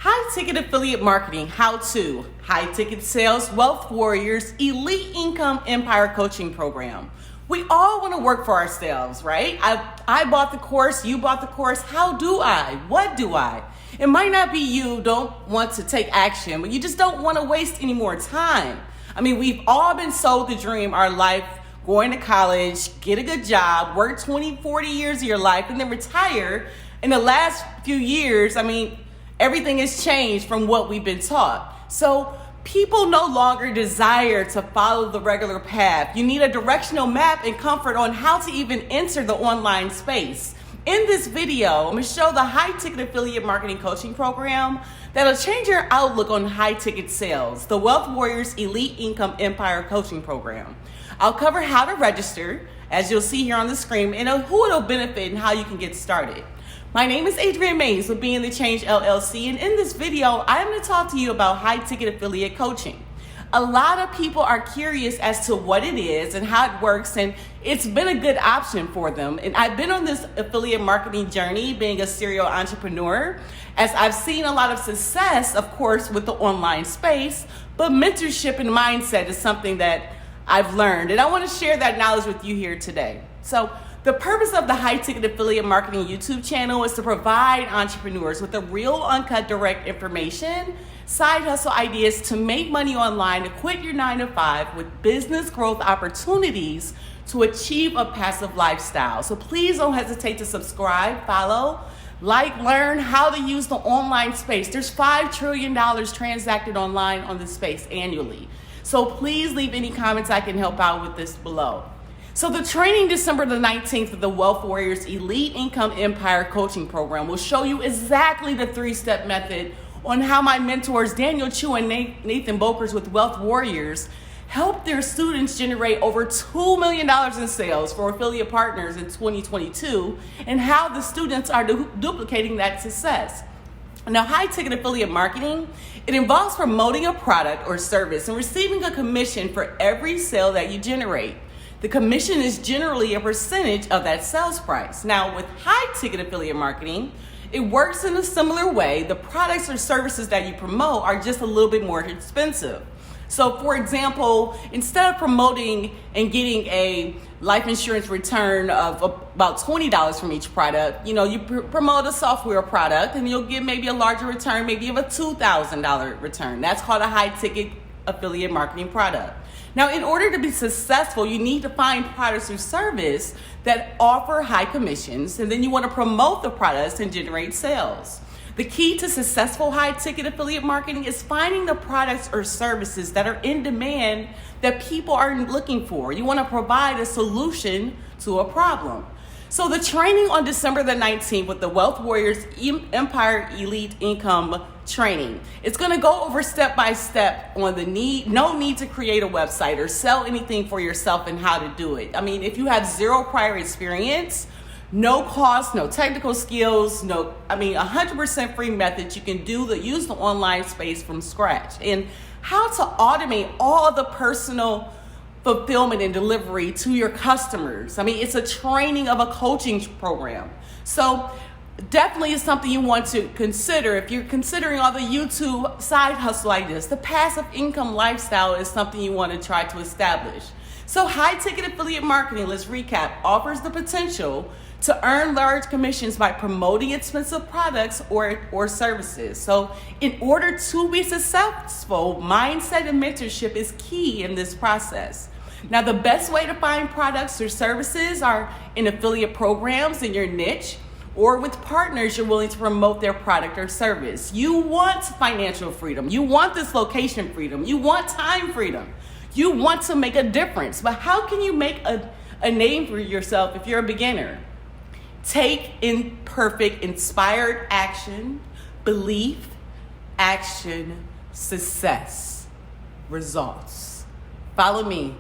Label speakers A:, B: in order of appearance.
A: High ticket affiliate marketing, how to, high ticket sales, wealth warriors, elite income empire coaching program. We all want to work for ourselves, right? I bought the course, you bought the course. How do I? What do I? It might not be you don't want to take action, but you just don't want to waste any more time. I mean, we've all been sold the dream, our life, going to college, get a good job, work 20, 40 years of your life, and then retire. In the last few years, everything has changed from what we've been taught. So people no longer desire to follow the regular path. You need a directional map and comfort on how to even enter the online space. In this video, I'm going to show the high ticket affiliate marketing coaching program that'll change your outlook on high ticket sales, the Wealth Warriors Elite Income Empire coaching program. I'll cover how to register, as you'll see here on the screen, and who it'll benefit and how you can get started. My name is Adrienne Mays with Being the Change LLC, and in this video, I'm going to talk to you about high ticket affiliate coaching. A lot of people are curious as to what it is and how it works, and it's been a good option for them. And I've been on this affiliate marketing journey, being a serial entrepreneur, as I've seen a lot of success, of course, with the online space, but mentorship and mindset is something that I've learned, and I want to share that knowledge with you here today. So the purpose of the High Ticket Affiliate Marketing YouTube channel is to provide entrepreneurs with the real, uncut, direct information, side hustle ideas to make money online, to quit your 9-to-5 with business growth opportunities to achieve a passive lifestyle. So please don't hesitate to subscribe, follow, learn how to use the online space. There's $5 trillion transacted online on this space annually. So please leave any comments I can help out with this below. So the training December the 19th of the Wealth Warriors Elite Income Empire Coaching Program will show you exactly the 3-step method on how my mentors Daniel Chou and Nathan Bokkers with Wealth Warriors helped their students generate over $2 million in sales for affiliate partners in 2022, and how the students are duplicating that success. Now, high ticket affiliate marketing, it involves promoting a product or service and receiving a commission for every sale that you generate. The commission is generally a percentage of that sales price. Now, with high ticket affiliate marketing, it works in a similar way. The products or services that you promote are just a little bit more expensive. So, for example, instead of promoting and getting a life insurance return of about $20 from each product, you promote a software product and you'll get maybe a larger return, maybe of a $2,000 return. That's called a high ticket affiliate marketing product. Now, in order to be successful, you need to find products or service that offer high commissions, and then you want to promote the products and generate sales. The key to successful high ticket affiliate marketing is finding the products or services that are in demand that people are looking for. You want to provide a solution to a problem. So the training on December the 19th with the Wealth Warriors Empire Elite Income training, it's going to go over step by step on no need to create a website or sell anything for yourself and how to do it. If you have zero prior experience, no cost, no technical skills, 100% free methods, you can use the online space from scratch, and how to automate all the personal fulfillment and delivery to your customers. It's a training of a coaching program. So definitely is something you want to consider. If you're considering all the YouTube side hustle like this, the passive income lifestyle is something you want to try to establish. So high ticket affiliate marketing, let's recap, offers the potential to earn large commissions by promoting expensive products or services. So in order to be successful, mindset and mentorship is key in this process. Now, the best way to find products or services are in affiliate programs in your niche, or with partners you're willing to promote their product or service. You want financial freedom. You want this location freedom. You want time freedom. You want to make a difference. But how can you make a name for yourself if you're a beginner? Take imperfect, inspired action, belief, action, success, results. Follow me